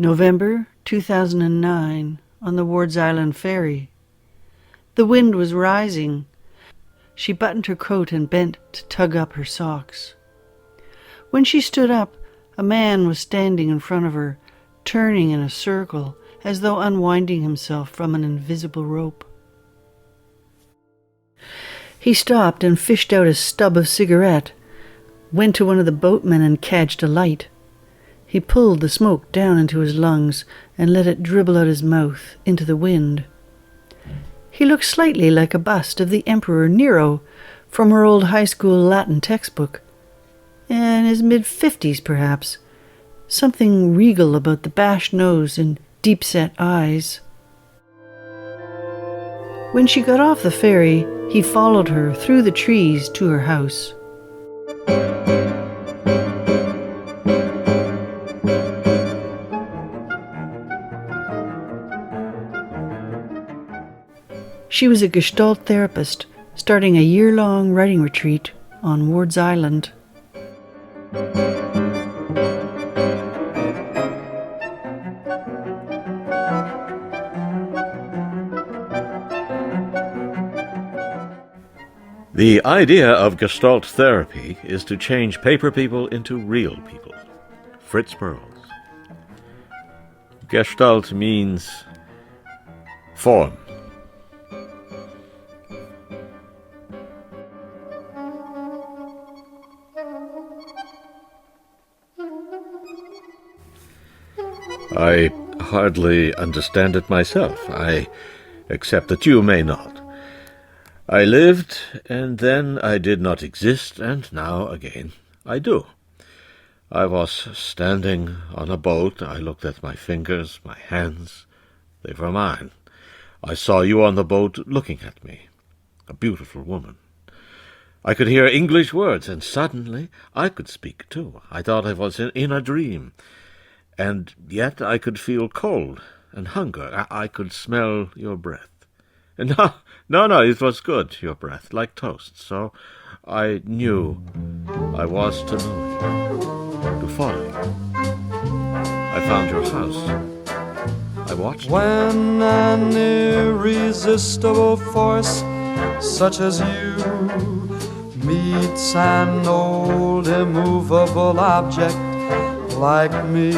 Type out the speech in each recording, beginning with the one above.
November 2009, on the Wards Island ferry. The wind was rising. She buttoned her coat and bent to tug up her socks. When she stood up, a man was standing in front of her, turning in a circle, as though unwinding himself from an invisible rope. He stopped and fished out a stub of cigarette, went to one of the boatmen and cadged a light. He pulled the smoke down into his lungs and let it dribble out his mouth into the wind. He looked slightly like a bust of the Emperor Nero from her old high school Latin textbook. In his mid-50s, perhaps. Something regal about the bashed nose and deep-set eyes. When she got off the ferry, he followed her through the trees to her house. She was a Gestalt therapist, starting a year-long writing retreat on Wards Island. The idea of Gestalt therapy is to change paper people into real people. Fritz Perls. Gestalt means form. I hardly understand it myself. I accept that you may not. I lived, and then I did not exist, and now again I do. I was standing on a boat. I looked at my fingers, my hands. They were mine. I saw you on the boat looking at me, a beautiful woman. I could hear English words, and suddenly I could speak too. I thought I was in a dream. And yet I could feel cold and hunger. I could smell your breath. And no, it was good, your breath, like toast. So I knew I was to know you, to follow you. I found your house. I watched you. When an irresistible force such as you meets an old immovable object like me,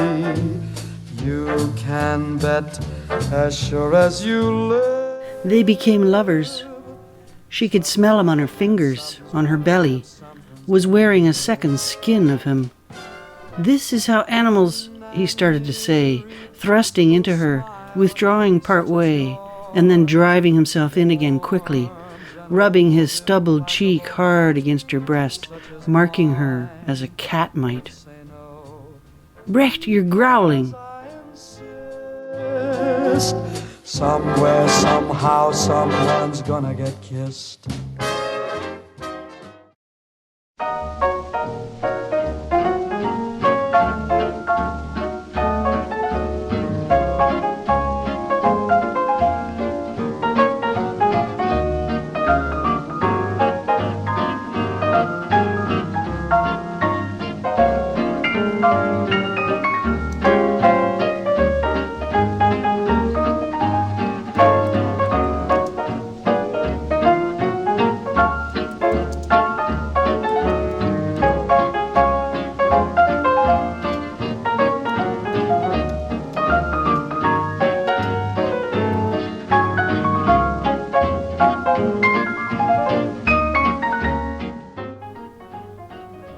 you can bet as sure as you live. They became lovers. She could smell him on her fingers, on her belly, was wearing a second skin of him. This is how animals, he started to say, thrusting into her, withdrawing part way, and then driving himself in again quickly, rubbing his stubbled cheek hard against her breast, marking her as a cat might. Brecht, you're growling. Somewhere, somehow, someone's gonna get kissed.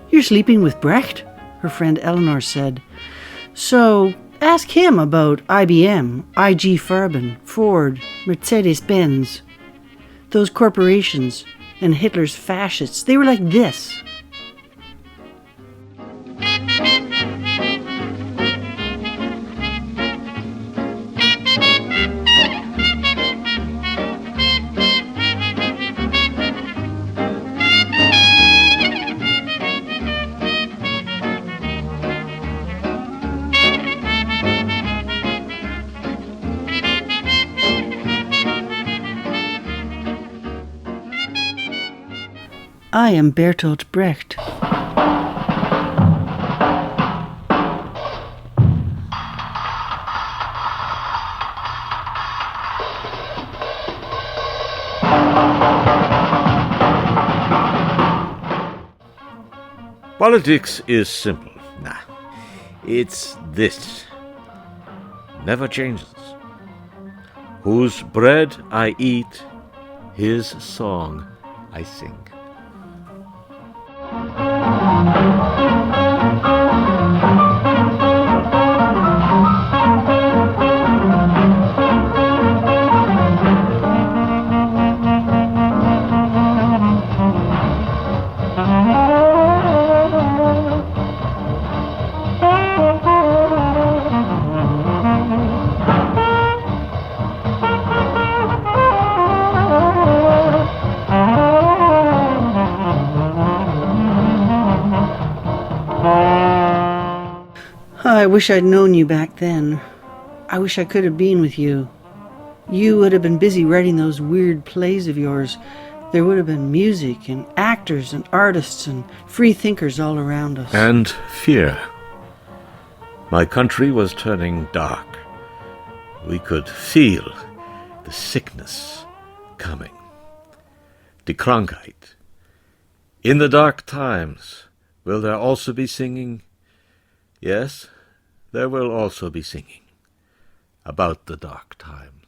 You're sleeping with Brecht? Her friend Eleanor said. So, ask him about IBM, IG Farben, Ford, Mercedes-Benz. Those corporations and Hitler's fascists, they were like this. I am Bertolt Brecht. Politics is simple. Nah, it's this. Never changes. Whose bread I eat, his song I sing. I wish I'd known you back then. I wish I could have been with you. You would have been busy writing those weird plays of yours. There would have been music and actors and artists and free thinkers all around us. And fear. My country was turning dark. We could feel the sickness coming. The Krankheit. In the dark times, will there also be singing? Yes, there will also be singing about the dark time.